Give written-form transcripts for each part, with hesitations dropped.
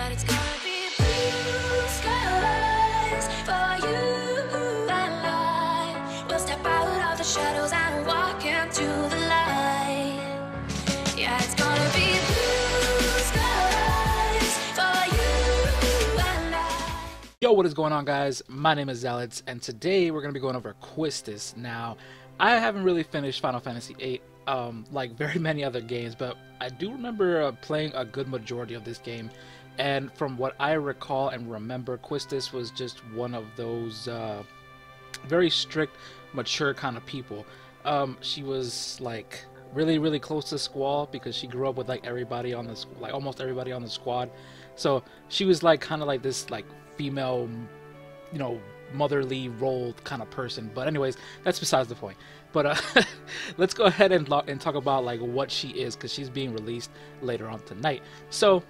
but it's gonna be blue skies for you and I. We'll step out of the shadows and walk into the light. Yeah, it's gonna be blue skies for you and I. Yo, what is going on, guys? My name is Zalits, and today we're going to be going over Quistis. Now, I haven't really finished Final Fantasy VIII like very many other games, but I do remember playing a good majority of this game, and from what I recall and remember, Quistis was just one of those very strict, mature kind of people. She was like really close to Squall because she grew up with like everybody on the almost everybody on the squad, so she was like kind of like this like female, you know, motherly role kind of person. But anyways, that's besides the point. But let's go ahead and talk about like what she is, because she's being released later on tonight. So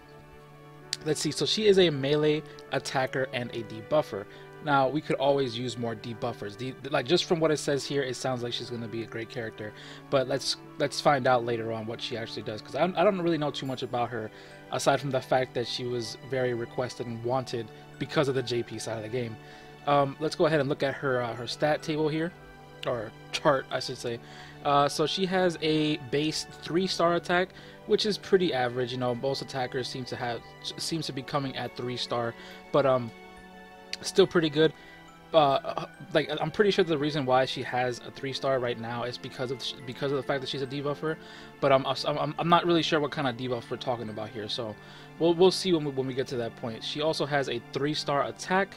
let's see. So she is a melee attacker and a debuffer. Now, we could always use more debuffers. Like, just from what it says here, it sounds like she's going to be a great character. But let's find out later on what she actually does, because I don't really know too much about her, aside from the fact that she was very requested and wanted because of the JP side of the game. Let's go ahead and look at her her stat table here, or chart, I should say. So she has a base 3-star attack, which is pretty average. You know, most attackers seem to be coming at 3-star, but still pretty good. Like, I'm pretty sure the reason why she has a 3-star right now is because of the fact that she's a debuffer. But I'm not really sure what kind of debuff we're talking about here. So we'll see when we get to that point. She also has a 3-star attack.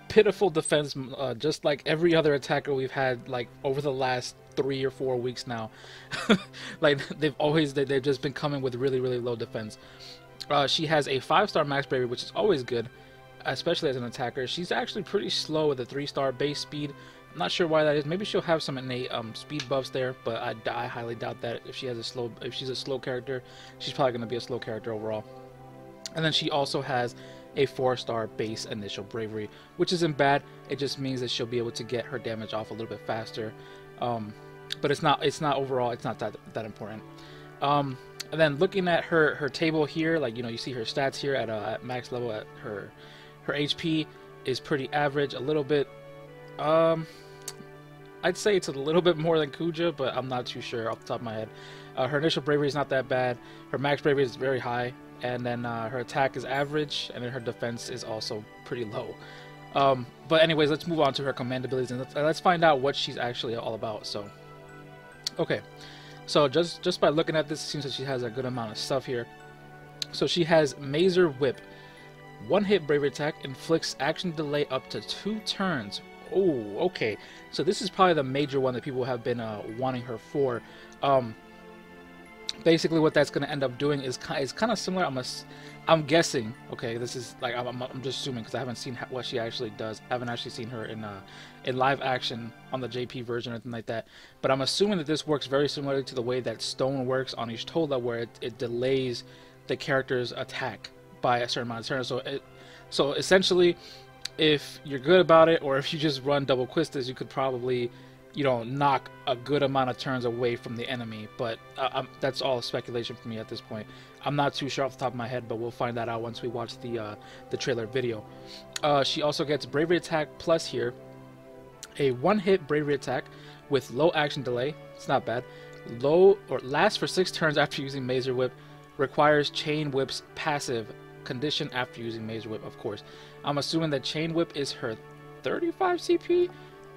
Pitiful defense, just like every other attacker we've had like over the last 3 or 4 weeks now. Like, they've just been coming with really low defense. She has a 5-star max bravery, which is always good, especially as an attacker. She's actually pretty slow with a 3-star base speed. I'm not sure why that is. Maybe she'll have some innate speed buffs there, but I highly doubt that. If she's a slow character, she's probably going to be a slow character overall. And then she also has a 4-star base initial bravery, which isn't bad. It just means that she'll be able to get her damage off a little bit faster. But it's not overall, it's not that important. And then looking at her table here, like, you know, you see her stats here at max level. At her HP is pretty average, a little bit. I'd say it's a little bit more than Kuja, but I'm not too sure off the top of my head. Her initial bravery is not that bad. Her max bravery is very high. And then her attack is average, and then her defense is also pretty low. But anyways, let's move on to her command abilities, and let's find out what she's actually all about. So, okay, so just by looking at this, it seems that she has a good amount of stuff here. So she has Mazer Whip, 1-hit bravery attack, inflicts action delay up to 2 turns. Oh, okay. So this is probably the major one that people have been wanting her for. Basically, what that's going to end up doing is kind of similar. I'm guessing. Okay, this is like I'm just assuming because I haven't seen what she actually does. I haven't actually seen her in live action on the JP version or anything like that. But I'm assuming that this works very similarly to the way that Stone works on Ishtola, where it delays the character's attack by a certain amount of turns. So essentially, if you're good about it, or if you just run double Quistis, you could probably, you know, knock a good amount of turns away from the enemy. But that's all speculation for me at this point. I'm not too sure off the top of my head, but we'll find that out once we watch the trailer video. She also gets bravery attack plus here, a 1-hit bravery attack with low action delay. It's not bad. Low or lasts for 6 turns after using Mazer Whip. Requires Chain Whip's passive condition after using Mazer Whip, of course. I'm assuming that Chain Whip is her 35 CP.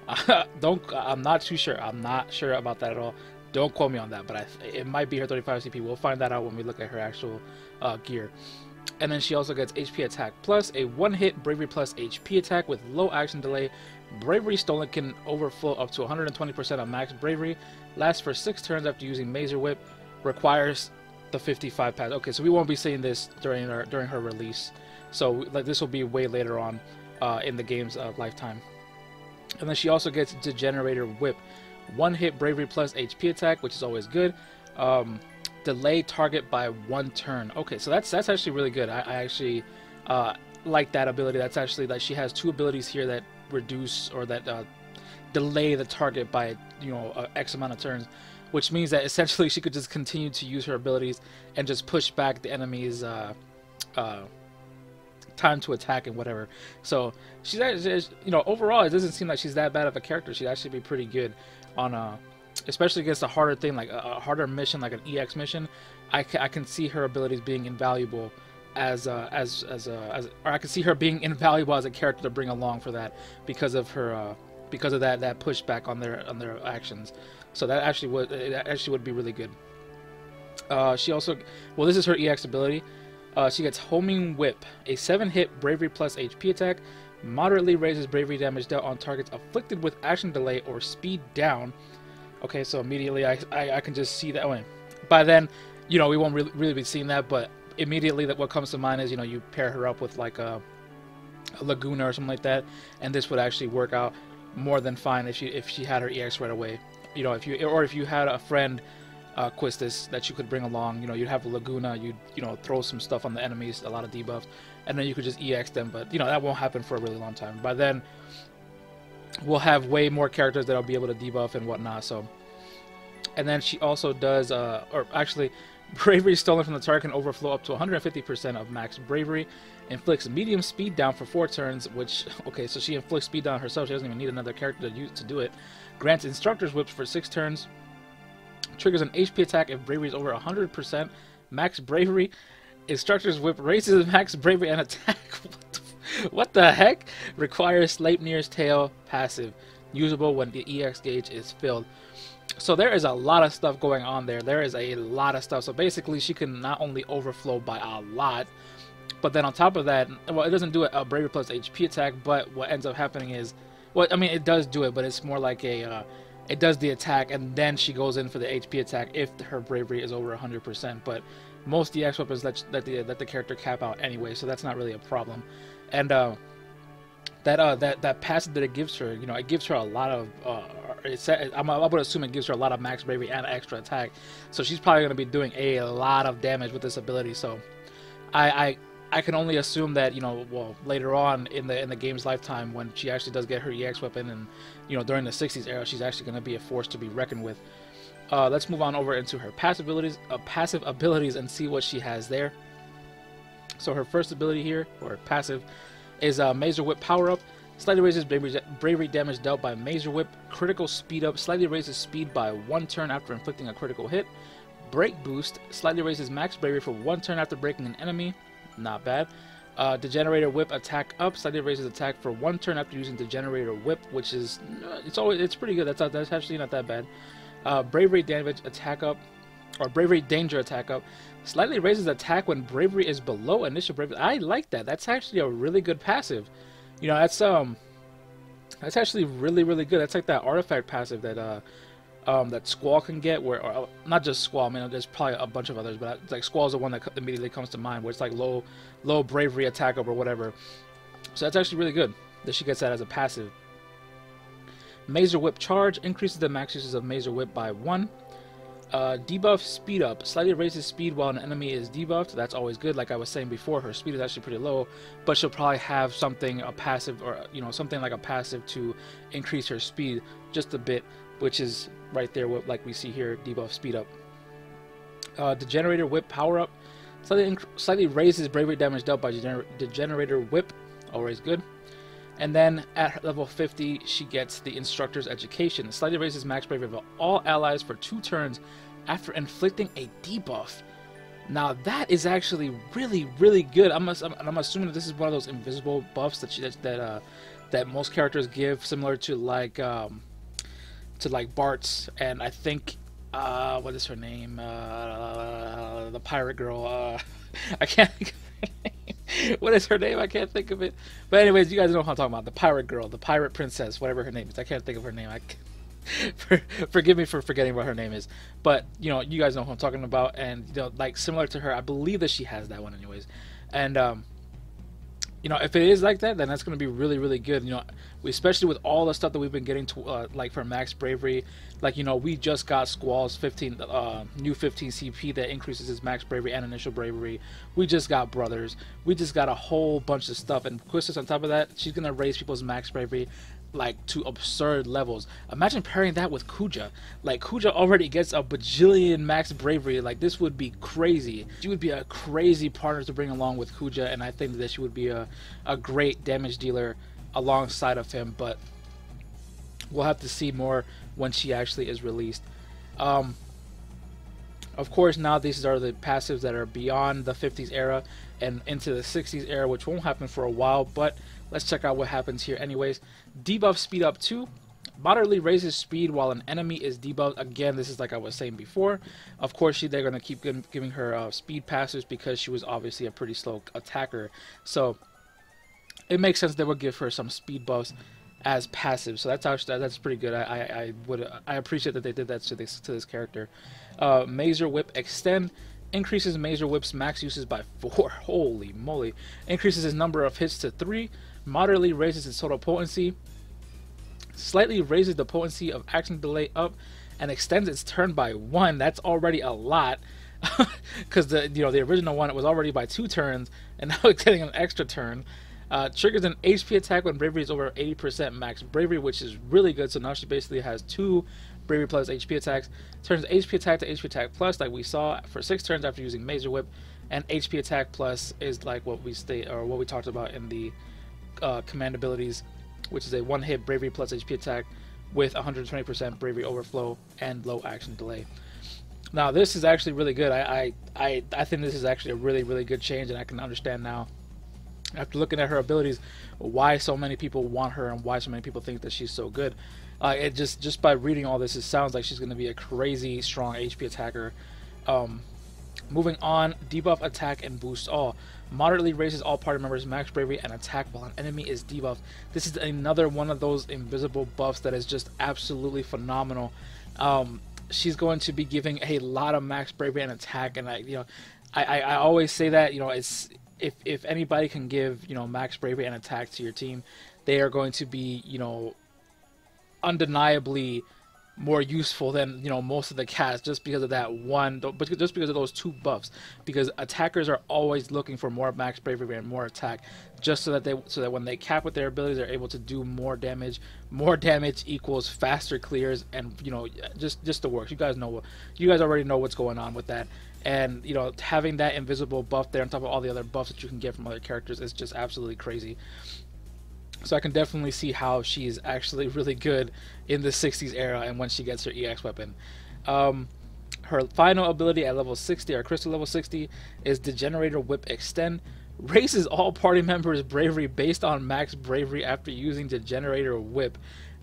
I'm not too sure. I'm not sure about that at all. Don't quote me on that, but it might be her 35 CP. We'll find that out when we look at her actual gear. And then she also gets HP attack plus, a 1-hit bravery plus HP attack with low action delay. Bravery stolen can overflow up to 120% of max bravery. Lasts for 6 turns after using Mazer Whip. Requires the 55 pass. Okay, so we won't be seeing this during her release. So like, this will be way later on in the game's lifetime. And then she also gets Degenerator Whip, 1-hit bravery plus HP attack, which is always good. Delay target by 1 turn. Okay, so that's actually really good. I actually like that ability. That's actually, like, she has 2 abilities here that reduce or that delay the target by, you know, X amount of turns, which means that essentially she could just continue to use her abilities and just push back the enemy's time to attack and whatever. So she's actually, you know, overall it doesn't seem like she's that bad of a character. She'd actually be pretty good on especially against a harder thing, like a harder mission, like an EX mission. I can see her abilities being invaluable or I can see her being invaluable as a character to bring along for that because of her because of that pushback on their actions. So that actually would be really good. She also, well, this is her EX ability. She gets Homing Whip, a 7-hit bravery plus HP attack, moderately raises bravery damage dealt on targets afflicted with action delay or speed down. Okay, so immediately I can just see that way. By then, you know, we won't really be seeing that, but immediately what comes to mind is, you know, you pair her up with like a Laguna or something like that, and this would actually work out more than fine if she had her EX right away. You know, if you had a friend, Quistis, that you could bring along, you know, you'd have a Laguna, you know, throw some stuff on the enemies, a lot of debuffs, and then you could just EX them. But you know, that won't happen for a really long time. By then, we'll have way more characters that'll be able to debuff and whatnot. So, and then she also does, or actually, bravery stolen from the target can overflow up to 150% of max bravery. Inflicts medium speed down for 4 turns, which, okay, so she inflicts speed down herself. She doesn't even need another character to do it. Grants instructor's whips for 6 turns. Triggers an HP attack if bravery is over 100% max bravery. Instructor's whip raises max bravery and attack. What the heck? Requires Sleipnir's Tail passive. Usable when the EX gauge is filled. So there is a lot of stuff going on there. There is a lot of stuff. So basically she can not only overflow by a lot, but then on top of that, well, it doesn't do a bravery plus HP attack, but what ends up happening is, well, I mean, it does do it, but it's more like a, it does the attack, and then she goes in for the HP attack if her bravery is over 100%. But most EX weapons let the character cap out anyway, so that's not really a problem. And that passive that it gives her, you know, it gives her a lot of, I would assume it gives her a lot of max bravery and extra attack. So she's probably going to be doing a lot of damage with this ability. So I can only assume that, you know, well, later on in the game's lifetime, when she actually does get her EX weapon, and, you know, during the 60s era, she's actually going to be a force to be reckoned with. Let's move on over into her passive abilities and see what she has there. So her first ability here, or passive, is Mazer Whip power up. Slightly raises bravery damage dealt by Mazer Whip. Critical speed up. Slightly raises speed by 1 turn after inflicting a critical hit. Break boost. Slightly raises max bravery for 1 turn after breaking an enemy. Not bad. Degenerator Whip attack up. Slightly raises attack for 1 turn after using Degenerator Whip, which is it's pretty good. That's actually not that bad. Bravery damage attack up, or Bravery danger attack up. Slightly raises attack when bravery is below initial bravery. I like that. That's actually a really good passive. You know, that's actually really good. That's like that artifact passive that that Squall can get, where, or not just Squall, I mean, there's probably a bunch of others, but like Squall is the one that immediately comes to mind, where it's like low bravery attack up or whatever. So that's actually really good that she gets that as a passive. Mazer Whip charge increases the max uses of Mazer Whip by 1. Debuff speed up. Slightly raises speed while an enemy is debuffed. That's always good. Like I was saying before, her speed is actually pretty low, but she'll probably have something, a passive, or, you know, something like a passive to increase her speed just a bit, which is right there, like we see here, debuff speed up. Degenerator Whip power up. Slightly raises bravery damage dealt by Degenerator Whip. Always good. And then at level 50, she gets the Instructor's Education. Slightly raises max bravery of all allies for 2 turns after inflicting a debuff. Now that is actually really good. I'm assuming that this is one of those invisible buffs that most characters give, similar to like Bart's, and I think what is her name? The pirate girl. I can't think of her name. What is her name? I can't think of it. But anyways, you guys know what I'm talking about. The pirate girl, the pirate princess, whatever her name is. I can't think of her name. Forgive me for forgetting what her name is. But, you know, you guys know who I'm talking about. And, you know, like, similar to her, I believe that she has that one anyways. And, you know, if it is like that, then that's going to be really good. You know, especially with all the stuff that we've been getting to, like for max bravery. Like, you know, we just got Squall's new 15 CP that increases his max bravery and initial bravery. We just got Brothers. We just got a whole bunch of stuff. And Quistis on top of that, she's going to raise people's max bravery like to absurd levels. Imagine pairing that with Kuja. Like Kuja already gets a bajillion max bravery. Like this would be crazy. She would be a crazy partner to bring along with Kuja, and I think that she would be a great damage dealer alongside of him. But we'll have to see more when she actually is released. Of course, now these are the passives that are beyond the 50s era and into the 60s era, which won't happen for a while, but let's check out what happens here anyways. Debuff speed up 2. Moderately raises speed while an enemy is debuffed. Again, this is like I was saying before. Of course, they're going to keep giving her speed passives because she was obviously a pretty slow attacker. So it makes sense they would give her some speed buffs as passive. So that's pretty good. I appreciate that they did that to this character. Mazer Whip Extend increases Mazer Whip's max uses by 4. Holy moly! Increases its number of hits to 3. Moderately raises its total potency. Slightly raises the potency of action delay up, and extends its turn by 1. That's already a lot, because the original one, it was already by 2 turns, and now it's getting an extra turn. Triggers an HP attack when bravery is over 80% max bravery, which is really good. So now she basically has 2 bravery plus HP attacks. Turns HP attack to HP attack plus, like we saw, for 6 turns after using Mazer Whip. And HP attack plus is like what we talked about in the command abilities, which is a 1-hit bravery plus HP attack with 120% bravery overflow and low action delay. Now this is actually really good. I think this is actually a really good change, and I can understand now, after looking at her abilities, why so many people want her and why so many people think that she's so good. It just by reading all this, it sounds like she's going to be a crazy strong HP attacker. Moving on, debuff attack and boost all. Moderately raises all party members' max bravery and attack while an enemy is debuffed. This is another one of those invisible buffs that is just absolutely phenomenal. She's going to be giving a lot of max bravery and attack, and I always say that, it's if anybody can give max bravery and attack to your team, they are going to be undeniably more useful than most of the cast, just because of that one, but just because of those 2 buffs. Because attackers are always looking for more max bravery and more attack, just so that when they cap with their abilities, they're able to do more damage. More damage equals faster clears, and just the works. You guys already know what's going on with that. And having that invisible buff there on top of all the other buffs that you can get from other characters is just absolutely crazy. So I can definitely see how she's actually really good in the 60s era and when she gets her EX weapon. Her final ability at level 60, or crystal level 60, is Degenerator Whip Extend. Raises all party members' bravery based on max bravery after using Degenerator Whip.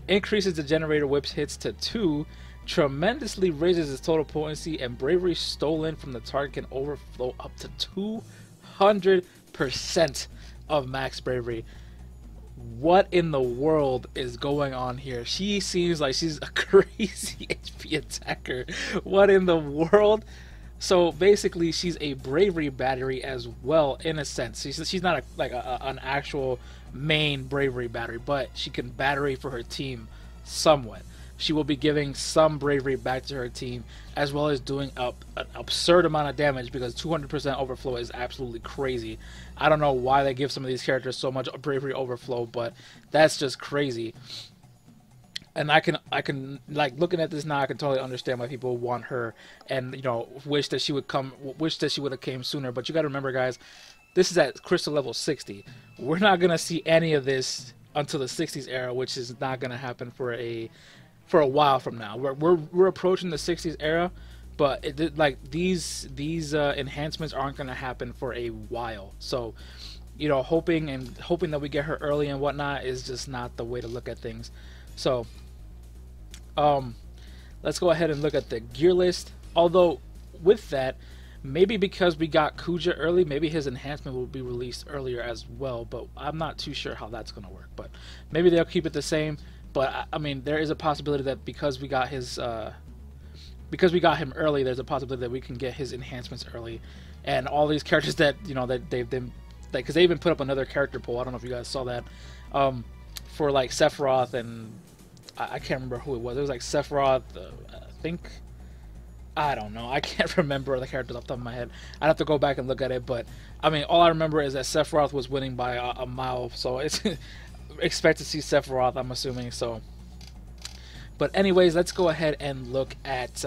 Increases Degenerator Whip's hits to 2. Tremendously raises its total potency, and bravery stolen from the target can overflow up to 200% of max bravery. What in the world is going on here? She seems like she's a crazy HP attacker. What in the world? So basically, she's a bravery battery as well, in a sense. She's not an actual main bravery battery, but she can battery for her team somewhat. She will be giving some bravery back to her team, as well as doing an absurd amount of damage, because 200% overflow is absolutely crazy. I don't know why they give some of these characters so much bravery overflow, but that's just crazy. And I can like, looking at this now, I can totally understand why people want her and wish that she would have came sooner. But you got to remember, guys, this is at crystal level 60. We're not gonna see any of this until the 60s era, which is not gonna happen for a while from now. We're approaching the 60s era, but these enhancements aren't going to happen for a while. So hoping that we get her early and whatnot is just not the way to look at things. So let's go ahead and look at the gear list. Although with that, maybe because we got Kuja early, maybe his enhancement will be released earlier as well, but I'm not too sure how that's going to work. But maybe they'll keep it the same. But I mean, there is a possibility that because we got him early, there's a possibility that we can get his enhancements early, and all these characters that that they've been, like, because they even put up another character poll. I don't know if you guys saw that, for like Sephiroth, and I can't remember who it was. It was like Sephiroth, I don't know. I can't remember the characters off the top of my head. I'd have to go back and look at it. But I mean, all I remember is that Sephiroth was winning by a mile. So it's expect to see Sephiroth, I'm assuming. So, but anyways, let's go ahead and look at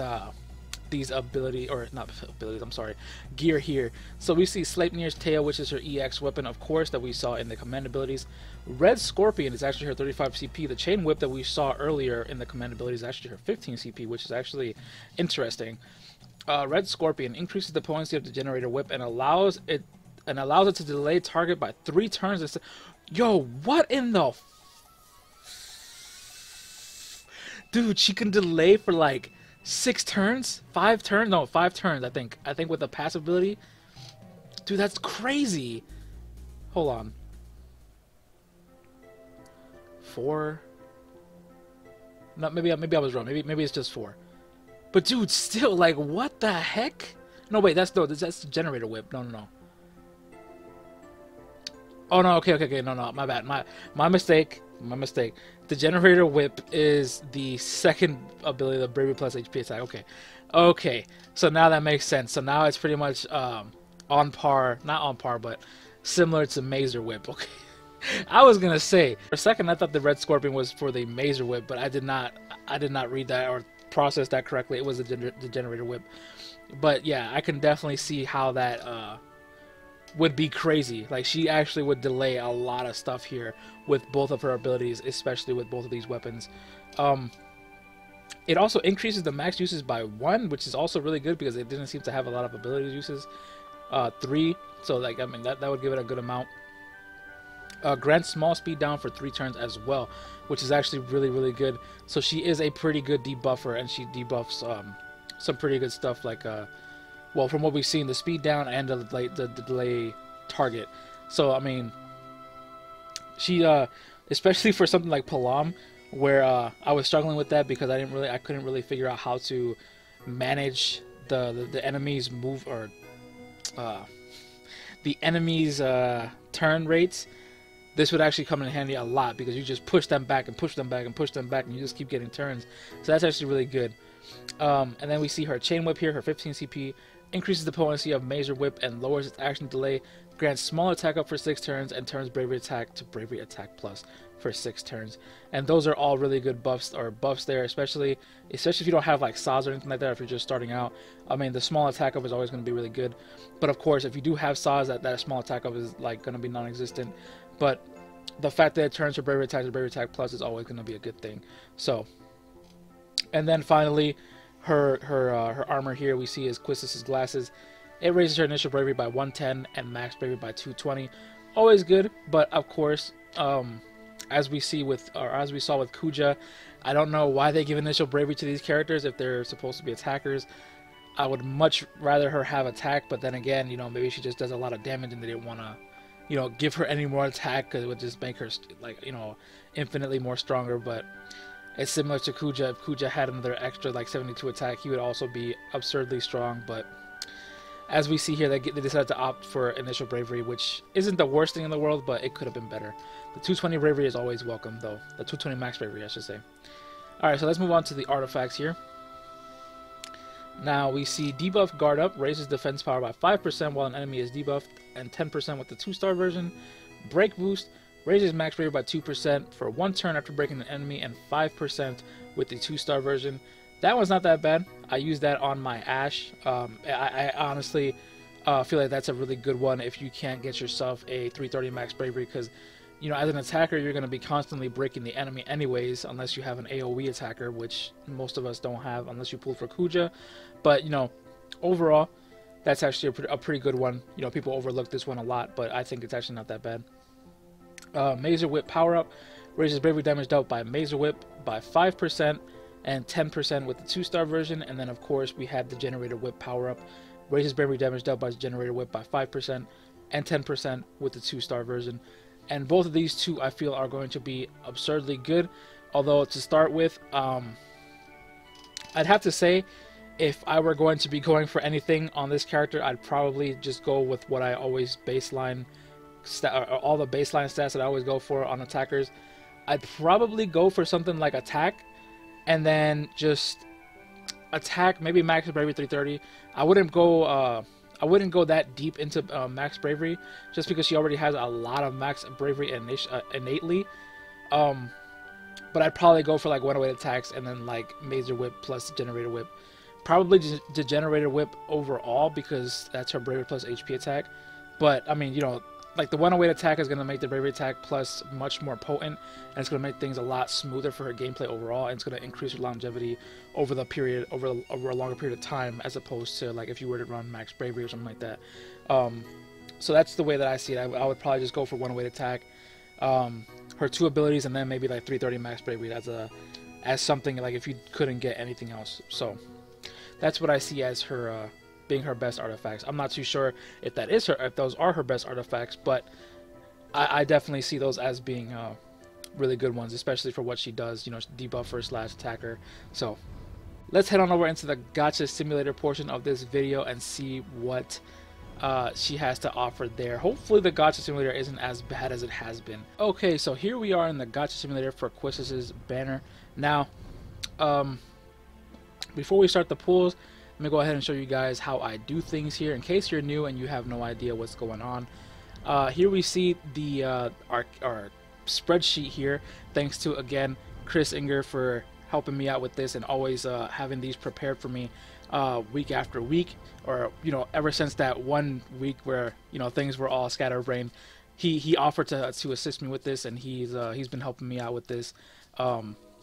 these ability, or not abilities, I'm sorry, gear here. So we see Sleipnir's tail, which is her EX weapon, of course, that we saw in the command abilities. Red Scorpion is actually her 35 CP. The chain whip that we saw earlier in the command ability is actually her 15 CP, which is actually interesting. Red Scorpion increases the potency of the generator whip and allows it to delay target by 3 turns. Yo, what in the dude? She can delay for like 6 turns, 5 turns, no, 5 turns. I think with the passive ability, dude, that's crazy. Hold on, 4. No, maybe I was wrong. Maybe it's just 4. But dude, still, like, what the heck? No, wait, that's the generator whip. No. Oh no, okay, no, my bad, my mistake. The generator whip is the second ability, the bravery plus HP attack. Okay, so now that makes sense. So now it's pretty much on par, not on par, but similar to Mazer whip. Okay, I was gonna say for a second I thought the Red Scorpion was for the Mazer whip, but I did not read that or process that correctly. It was the generator whip. But yeah, I can definitely see how that would be crazy. Like, she actually would delay a lot of stuff here with both of her abilities, especially with both of these weapons. It also increases the max uses by 1, which is also really good because it didn't seem to have a lot of ability uses. 3, so like, I mean, that would give it a good amount. Grants small speed down for 3 turns as well, which is actually really good. So she is a pretty good debuffer, and she debuffs some pretty good stuff, like well, from what we've seen, the speed down and the delay target. So I mean, she especially for something like Palam, where I was struggling with that because I couldn't really figure out how to manage the enemy's move, or the enemy's turn rates. This would actually come in handy a lot because you just push them back and push them back and push them back, and you just keep getting turns. So that's actually really good. And then we see her chain whip here, her 15 CP, increases the potency of Mazer whip and lowers its action delay, grants small attack up for 6 turns, and turns bravery attack to bravery attack plus for 6 turns. And those are all really good buffs there, especially if you don't have like saws or anything like that. If you're just starting out, I mean, the small attack up is always going to be really good. But of course, if you do have saws, that small attack up is like going to be non-existent. But the fact that it turns her bravery attack to bravery attack plus is always going to be a good thing. So, and then finally, her armor here we see is Quistis' glasses. It raises her initial bravery by 110 and max bravery by 220. Always good, but of course, as we saw with Kuja, I don't know why they give initial bravery to these characters if they're supposed to be attackers. I would much rather her have attack, but then again, you know, maybe she just does a lot of damage and they didn't want to, you know, give her any more attack because it would just make her, like, you know, infinitely more stronger. But it's similar to Kuja. If Kuja had another extra like 72 attack, he would also be absurdly strong. But as we see here, they decided to opt for initial bravery, which isn't the worst thing in the world, but it could have been better. The 220 bravery is always welcome, though. The 220 max bravery, I should say. Alright, so let's move on to the artifacts here. Now we see debuff guard up, raises defense power by 5% while an enemy is debuffed, and 10% with the 2-star version. Break boost, raises max bravery by 2% for 1 turn after breaking an enemy, and 5% with the 2-star version. That one's not that bad. I use that on my Ashe. I honestly feel like that's a really good one if you can't get yourself a 330 max bravery, because, you know, as an attacker, you're going to be constantly breaking the enemy anyways, unless you have an AoE attacker, which most of us don't have unless you pull for Kuja. But, you know, overall, that's actually a pretty good one. You know, people overlook this one a lot, but I think it's actually not that bad. Mazer Whip power up, raises bravery damage dealt by Mazer Whip by 5% and 10% with the 2-star version. And then, of course, we have the Generator Whip power up, raises bravery damage dealt by Generator Whip by 5% and 10% with the 2-star version. And both of these two, I feel, are going to be absurdly good. Although, to start with, I'd have to say, if I were going to be going for anything on this character, I'd probably just go with what I always baseline, all the baseline stats that I always go for on attackers. I'd probably go for something like attack, and then just attack, maybe max bravery 330. I wouldn't go that deep into max bravery, just because she already has a lot of max bravery innately. But I'd probably go for like one away attacks and then like Mazer Whip plus Generator Whip. Probably the Generator Whip overall because that's her Bravery plus HP attack. But I mean, you know, like the one away attack is gonna make the Bravery attack plus much more potent, and it's gonna make things a lot smoother for her gameplay overall, and it's gonna increase her longevity over the period over a longer period of time as opposed to like if you were to run Max Bravery or something like that. So that's the way that I see it. I would probably just go for one away attack, her two abilities, and then maybe like 330 Max Bravery as something like if you couldn't get anything else. So that's what I see as her being her best artifacts. I'm not too sure if those are her best artifacts, but I definitely see those as being really good ones, especially for what she does. You know, debuffer slash attacker. So let's head on over into the gacha simulator portion of this video and see what she has to offer there. Hopefully the gacha simulator isn't as bad as it has been. Okay, so here we are in the gacha simulator for Quistis' banner. Now, before we start the pulls, let me go ahead and show you guys how I do things here in case you're new and you have no idea what's going on. Here we see the our spreadsheet here, thanks to again Chris Inger for helping me out with this and always having these prepared for me week after week, or you know, ever since that one week where you know things were all scatterbrained. He offered to assist me with this, and he's been helping me out with this.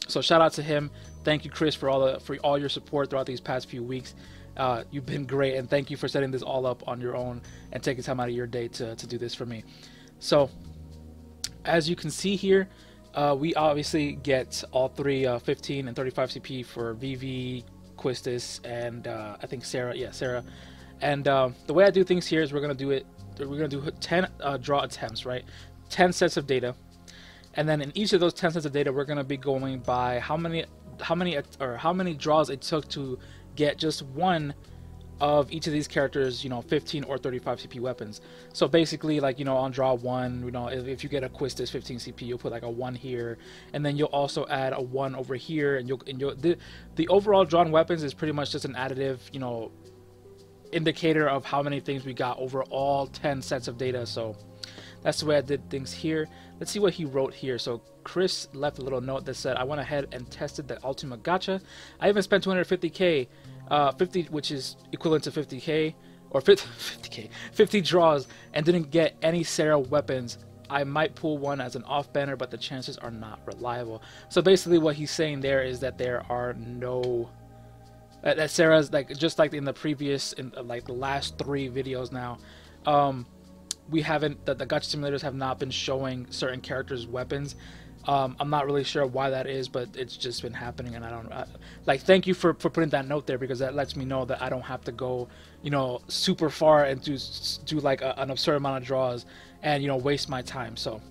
So shout out to him. Thank you, Chris, for all your support throughout these past few weeks. You've been great, and thank you for setting this all up on your own and taking time out of your day to do this for me. So as you can see here, we obviously get all three 15 and 35 CP for VV, Quistis, and I think Sarah. Yeah, Sarah. And the way I do things here is we're gonna do 10 draw attempts, right? 10 sets of data. And then in each of those 10 sets of data, we're going to be going by how many draws it took to get just one of each of these characters, you know, 15 or 35 CP weapons. So basically, like, you know, on draw 1, you know, if you get a Quistis 15 CP, you'll put like a 1 here, and then you'll also add a 1 over here, and the overall drawn weapons is pretty much just an additive, you know, indicator of how many things we got over all 10 sets of data. So that's the way I did things here. Let's see what he wrote here. So Chris left a little note that said, I went ahead and tested the Ultima Gacha. I even spent 250k, 50, which is equivalent to 50k, or 50 draws, and didn't get any Sarah weapons. I might pull one as an off banner, but the chances are not reliable. So basically what he's saying there is that there are no... that Sarah's, like, just like in the previous, like the last 3 videos now, we haven't, the gacha simulators have not been showing certain characters' weapons. I'm not really sure why that is, but it's just been happening, and I don't like, thank you for putting that note there, because that lets me know that I don't have to go, you know, super far and do like an absurd amount of draws and, you know, waste my time. So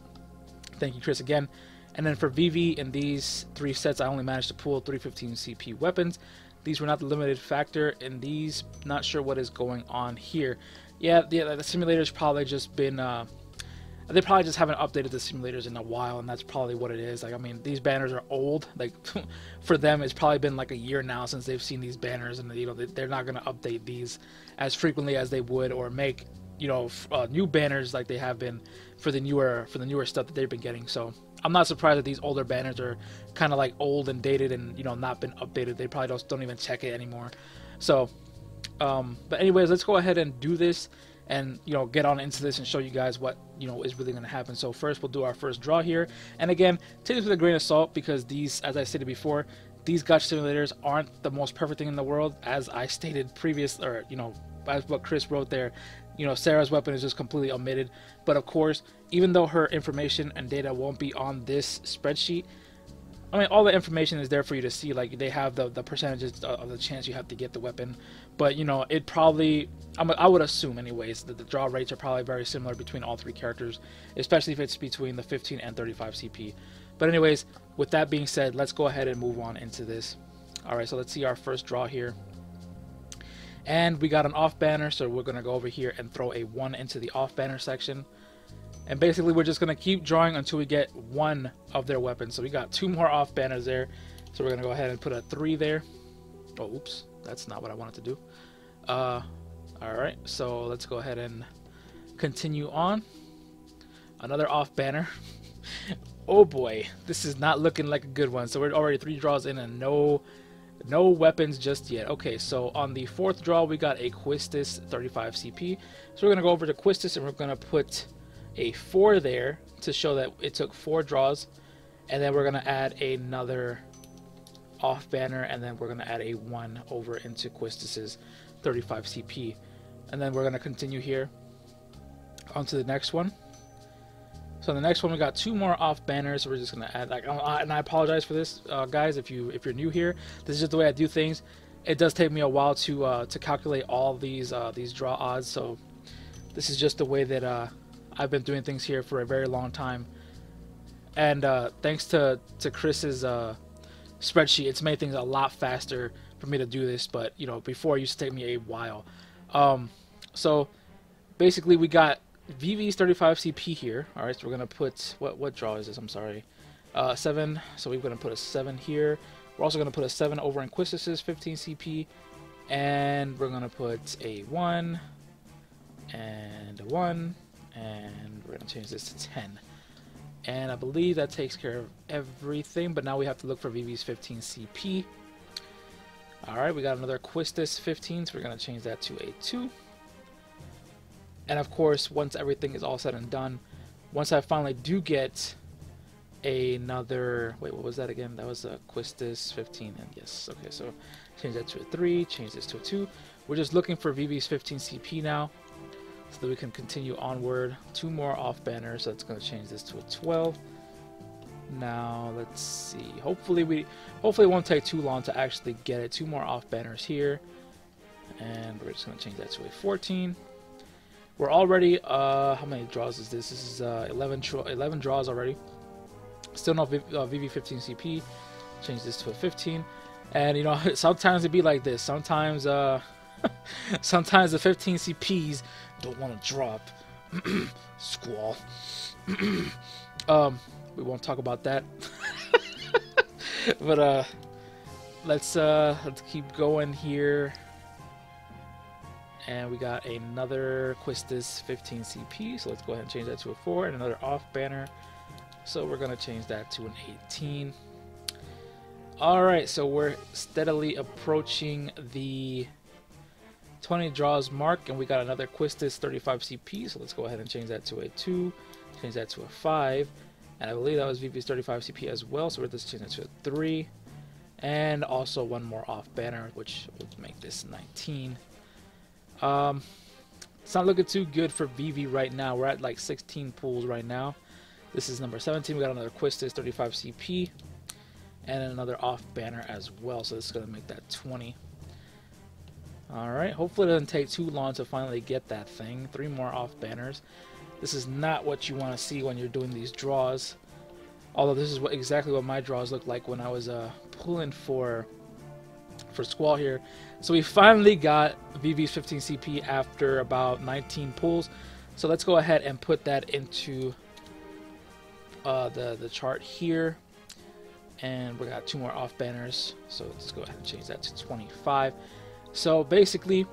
thank you, Chris, again. And then for VV, in these 3 sets, I only managed to pull 315 CP weapons. These were not the limited factor in these. Not sure what is going on here. Yeah, the simulator's probably just been, they probably just haven't updated the simulators in a while, and that's probably what it is. Like, I mean, these banners are old. Like, for them, it's probably been like a year now since they've seen these banners, and, you know, they're not going to update these as frequently as they would, or make, you know, new banners like they have been for the newer stuff that they've been getting. So I'm not surprised that these older banners are kind of like old and dated and, you know, not been updated. They probably don't even check it anymore. So but anyways, let's go ahead and do this and, you know, get on into this and show you guys what, you know, is really going to happen. So first we'll do our first draw here, and again, take this with a grain of salt, because these, as I stated before, these gacha simulators aren't the most perfect thing in the world. As I stated previous, or, you know, as what Chris wrote there, you know, Sarah's weapon is just completely omitted. But of course, even though her information and data won't be on this spreadsheet, I mean, all the information is there for you to see. Like, they have the percentages of the chance you have to get the weapon. But, you know, it probably, I would assume anyways, that the draw rates are probably very similar between all 3 characters, especially if it's between the 15 and 35 CP. But anyways, with that being said, let's go ahead and move on into this. Alright, so let's see our first draw here. And we got an off banner, so we're going to go over here and throw a 1 into the off banner section. And basically, we're just going to keep drawing until we get 1 of their weapons. So we got 2 more off banners there. So we're going to go ahead and put a 3 there. Oh, oops. That's not what I wanted to do. Alright, so let's go ahead and continue on. Another off banner. Oh boy, this is not looking like a good one. So we're already 3 draws in and no weapons just yet. Okay, so on the 4th draw we got a Quistis 35 CP. So we're gonna go over to Quistis and we're gonna put a 4 there to show that it took 4 draws, and then we're gonna add another off banner, and then we're gonna add a 1 over into Quistis's 35 CP, and then we're gonna continue here onto the next one. So the next one we got 2 more off banners. So we're just gonna add, like, and I apologize for this, guys, if you're new here. This is just the way I do things. It does take me a while to calculate all these draw odds. So this is just the way that I've been doing things here for a very long time. And thanks to Chris's spreadsheet, it's made things a lot faster for me to do this. But you know, before it used to take me a while. So basically we got VV's 35 CP here. Alright, so we're gonna put, what draw is this? I'm sorry. 7. So we're gonna put a 7 here. We're also gonna put a 7 over in Quistis's 15 CP. And we're gonna put a 1 and a 1, and we're gonna change this to 10. And I believe that takes care of everything, but now we have to look for VV's 15 CP. Alright, we got another Quistis 15, so we're gonna change that to a 2. And of course, once everything is all said and done, once I finally do get another, wait, what was that again? That was a Quistis 15, and yes, okay, so change that to a 3, change this to a 2. We're just looking for VV's 15 CP now, so that we can continue onward. 2 more off banners, so it's going to change this to a 12. Now, let's see, hopefully it won't take too long to actually get it. 2 more off banners here, and we're just going to change that to a 14. We're already, how many draws is this? This is 11 draws already. Still no VV 15 CP. Change this to a 15. And you know, sometimes it be like this. Sometimes, sometimes the 15 CPs don't want to drop. Squall. We won't talk about that. But let's keep going here. And we got another Quistis 15 CP, so let's go ahead and change that to a 4, and another off banner. So we're going to change that to an 18. Alright, so we're steadily approaching the 20 draws mark, and we got another Quistis 35 CP, so let's go ahead and change that to a 2, change that to a 5, and I believe that was VV's 35 CP as well, so we're just changing that to a 3, and also 1 more off banner, which will make this 19. It's not looking too good for VV right now. We're at like 16 pulls right now. This is number 17. We got another Quistis 35 CP and another off banner as well. So this is going to make that 20. Alright, hopefully it doesn't take too long to finally get that thing. 3 more off banners. This is not what you want to see when you're doing these draws. Although this is exactly what my draws looked like when I was pulling for Squall here. So we finally got VV's 15 CP after about 19 pulls. So let's go ahead and put that into the chart here. And we got 2 more off banners. So let's go ahead and change that to 25. So basically,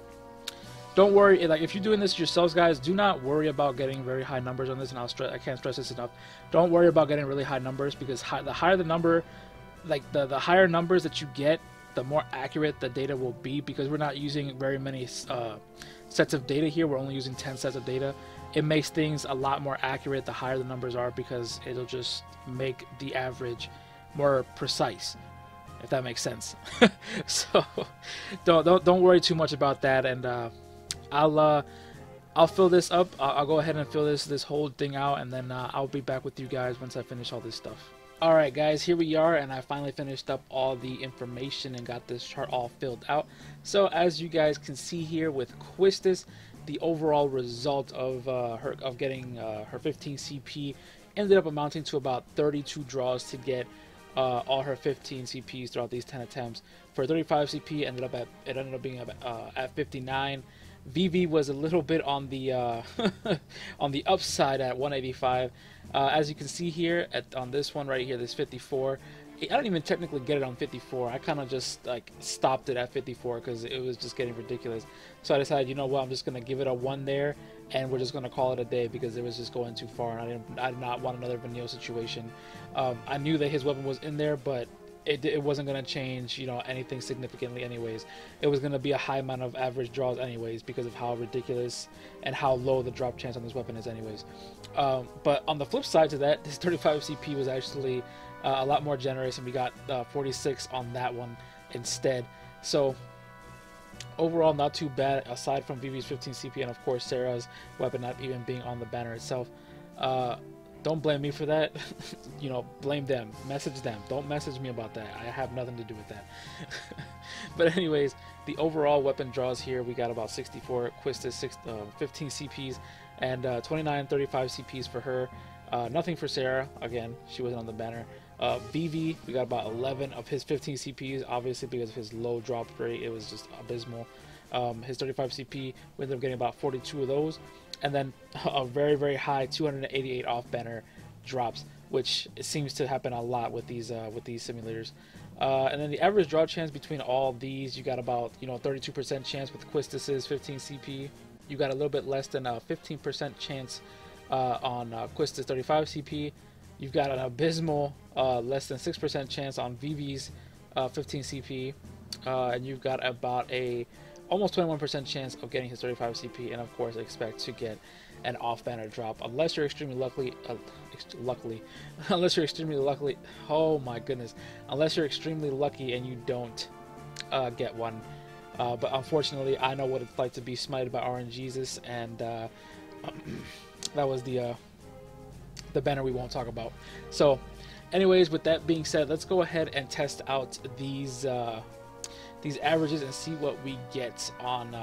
don't worry. Like, if you're doing this yourselves, guys, do not worry about getting very high numbers on this. And I can't stress this enough. Don't worry about getting really high numbers, because the higher the number, like the higher numbers that you get, the more accurate the data will be, because we're not using very many sets of data here. We're only using 10 sets of data. It makes things a lot more accurate the higher the numbers are, because it'll just make the average more precise, if that makes sense. So don't worry too much about that, and I'll fill this up. I'll go ahead and fill this whole thing out, and then I'll be back with you guys once I finish all this stuff. Alright guys, here we are, and I finally finished up all the information and got this chart all filled out. So as you guys can see here with Quistis, the overall result of getting her 15 CP ended up amounting to about 32 draws to get all her 15 CPs throughout these 10 attempts. For 35 CP, it ended up being at 59. VV was a little bit on the on the upside at 185. As you can see here on this one right here, this 54. I don't even technically get it on 54. I kind of just like stopped it at 54 because it was just getting ridiculous. So I decided, you know what, I'm just gonna give it a 1 there, and we're just gonna call it a day because it was just going too far, and I did not want another Vanille situation. I knew that his weapon was in there, but it wasn't gonna change, you know, anything significantly anyways. It was gonna be a high amount of average draws anyways because of how ridiculous and how low the drop chance on this weapon is anyways. But on the flip side to that, this 35 CP was actually a lot more generous, and we got 46 on that one instead. So overall, not too bad, aside from Vivi's 15 CP and of course Sarah's weapon not even being on the banner itself. Don't blame me for that. You know, blame them. Message them. Don't message me about that. I have nothing to do with that. But anyways, the overall weapon draws here, we got about 64 Quistis, 15 CPs, and 29 35 CPs for her. Nothing for Sarah. Again, she wasn't on the banner. Vivi, we got about 11 of his 15 CPs, obviously because of his low drop rate. It was just abysmal. His 35 CP, we ended up getting about 42 of those, and then a very, very high 288 off banner drops, which seems to happen a lot with these simulators. And then the average draw chance between all these, you got about, you know, 32% chance with Quistis's 15 CP. You got a little bit less than a 15% chance on Quistis 35 CP. You've got an abysmal less than 6% chance on Vivi's 15 CP, and you've got about a almost 21% chance of getting his 35 CP, and of course expect to get an off banner drop unless you're extremely unless you're extremely lucky. Oh my goodness, unless you're extremely lucky and you don't get one. But unfortunately, I know what it's like to be smited by RNGesus, and that was the banner we won't talk about. So anyways, with that being said, let's go ahead and test out these averages and see what we get on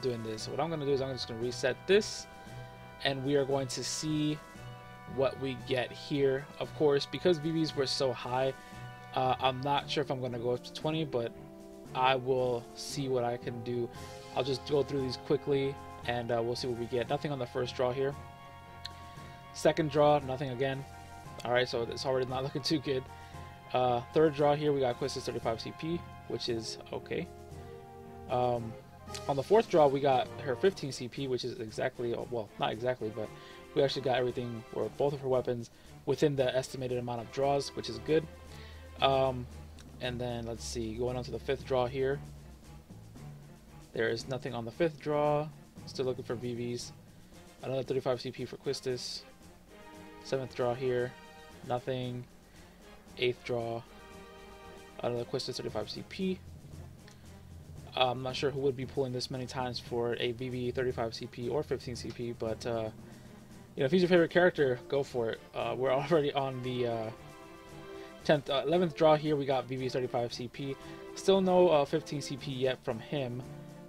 doing this. So what I'm going to do is I'm just going to reset this, and we are going to see what we get here. Of course, because VVs were so high, I'm not sure if I'm going to go up to 20, but I will see what I can do. I'll just go through these quickly, and we'll see what we get. Nothing on the first draw here. Second draw, nothing again. Alright, so it's already not looking too good. Third draw here, we got Quistis 35 CP, which is okay. On the fourth draw, we got her 15 CP, which is exactly, well, not exactly, but we actually got everything, or both of her weapons, within the estimated amount of draws, which is good. And then, let's see, going on to the fifth draw here. There is nothing on the fifth draw. Still looking for VVs. Another 35 CP for Quistis. Seventh draw here. Nothing. Eighth draw. Another Quistis 35 CP. I'm not sure who would be pulling this many times for a VV 35 CP or 15 CP, but you know, if he's your favorite character, go for it. We're already on the 11th draw here. We got VV 35 CP. Still no 15 CP yet from him.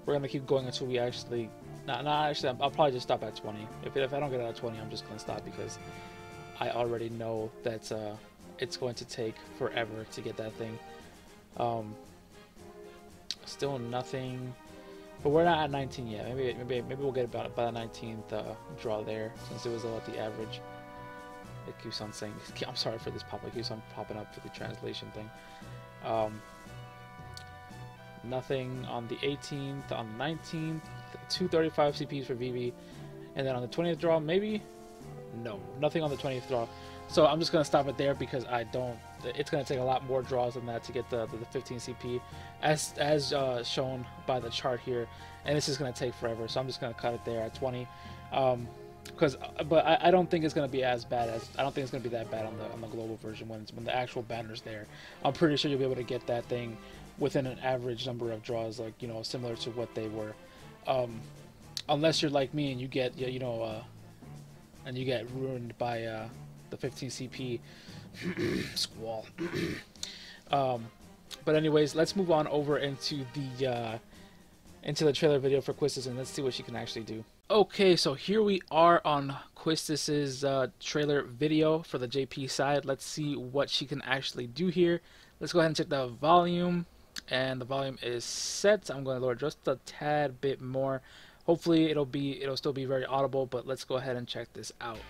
We're gonna keep going until we actually. Actually, I'll probably just stop at 20. If I don't get it at 20, I'm just gonna stop because I already know that it's going to take forever to get that thing. Still nothing, but we're not at 19 yet. Maybe we'll get about by the 19th draw there, since it was about the average. It keeps on saying, I'm sorry for this pop. It keeps on popping up for the translation thing. Nothing on the 18th, on the 19th, 235 CPs for VV, and then on the 20th draw, maybe? No, nothing on the 20th draw. So I'm just going to stop it there because it's going to take a lot more draws than that to get the 15 CP, as shown by the chart here, and this is going to take forever, so I'm just going to cut it there at 20. But I don't think it's going to be as bad as, I don't think it's going to be that bad on the global version when the actual banner's there. I'm pretty sure you'll be able to get that thing within an average number of draws, like, you know, similar to what they were. Unless you're like me and you get, you know, and you get ruined by the 15 CP squall. But anyways, let's move on over into the trailer video for Quistis, and let's see what she can actually do. Okay, so here we are on Quistis's trailer video for the JP side. Let's see what she can actually do here. Let's go ahead and check the volume, and the volume is set. I'm going to lower just a tad bit more. Hopefully it'll still be very audible, but let's go ahead and check this out.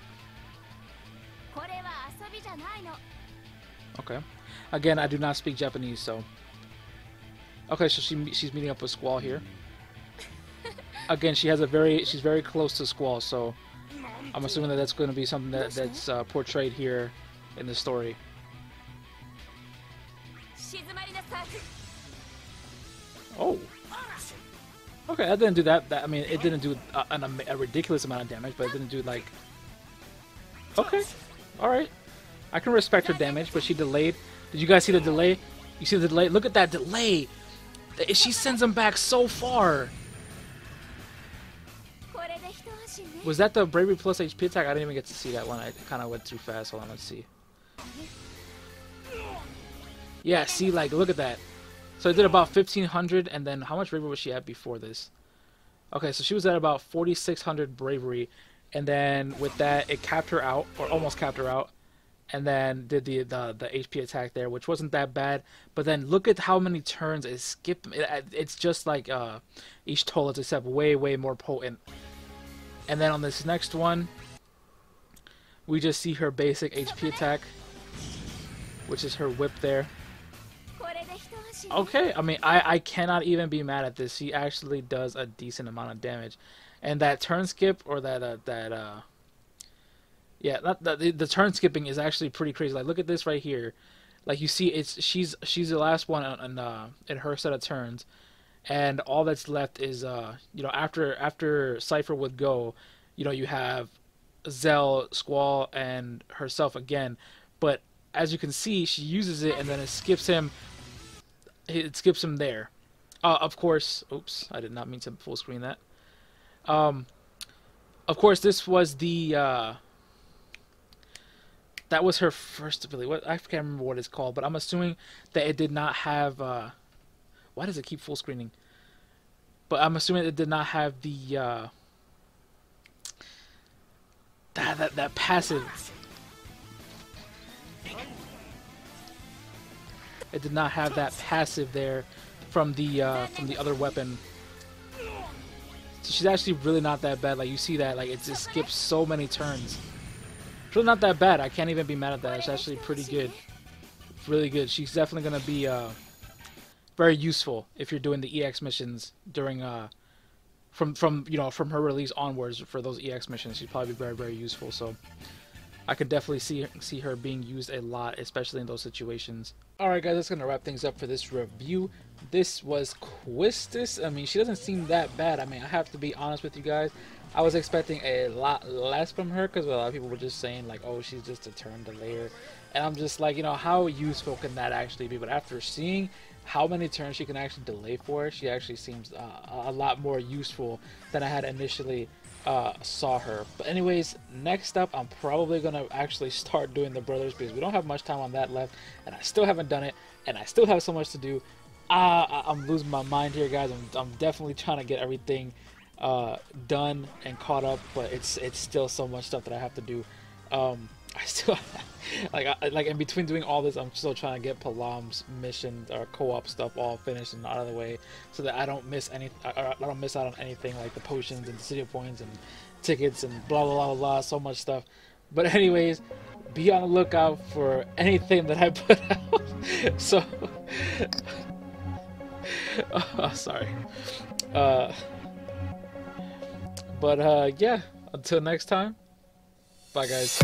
Okay. Again, I do not speak Japanese, so. Okay, so she's meeting up with Squall here. again, she's very close to Squall, so I'm assuming that that's going to be something that's portrayed here in the story. Oh. Okay, that didn't do that. I mean, it didn't do a ridiculous amount of damage, but it didn't do like... Okay. Alright. I can respect her damage, but she delayed. Did you guys see the delay? You see the delay? Look at that delay! She sends him back so far! Was that the Bravery plus HP attack? I didn't even get to see that one. I kind of went too fast. Hold on, let's see. Yeah, see, like, look at that. So I did about 1,500, and then how much bravery was she at before this? Okay, so she was at about 4,600 bravery, and then with that, it capped her out, or almost capped her out, and then did the HP attack there, which wasn't that bad. But then look at how many turns it skipped. It's just like each Tollets, except way more potent. And then on this next one, we just see her basic HP attack, which is her whip there. Okay, I mean, I cannot even be mad at this. She actually does a decent amount of damage. And that turn skip, or the turn skipping is actually pretty crazy. Like, look at this right here. Like, you see, she's the last one in her set of turns, and all that's left is you know, after Cypher would go, you know, you have Zell, Squall, and herself again. But as you can see, she uses it, and then it skips him. It skips him there. Of course, oops, I did not mean to full screen that. Of course, this was the that was her first ability. What, I can't remember what it's called, but I'm assuming that it did not have. Why does it keep full screening? But I'm assuming it did not have the that passive. It did not have that passive there from the other weapon. So she's actually really not that bad. Like, you see that, like, it just skips so many turns. It's really not that bad. I can't even be mad at that. It's actually pretty good. It's really good. She's definitely gonna be very useful if you're doing the EX missions during from you know, from her release onwards for those EX missions. She's probably very useful. So I could definitely see her being used a lot, especially in those situations. Alright guys, that's going to wrap things up for this review. This was Quistis. I mean, she doesn't seem that bad. I mean, I have to be honest with you guys. I was expecting a lot less from her, because a lot of people were just saying, like, oh, she's just a turn delayer. And I'm just like, you know, how useful can that actually be? But after seeing how many turns she can actually delay for, she actually seems a lot more useful than I had initially saw her. But anyways, next up, I'm probably gonna actually start doing the brothers, because we don't have much time on that left, and I still haven't done it, and I still have so much to do. I'm losing my mind here, guys. I'm definitely trying to get everything done and caught up, but it's still so much stuff that I have to do. I still like in between doing all this, I'm still trying to get Palam's mission or co-op stuff all finished and out of the way, so that I don't miss I don't miss out on anything, like the potions and the city points and tickets and blah blah blah blah, so much stuff. But anyways, be on the lookout for anything that I put out. So oh, sorry. But yeah, until next time, bye guys.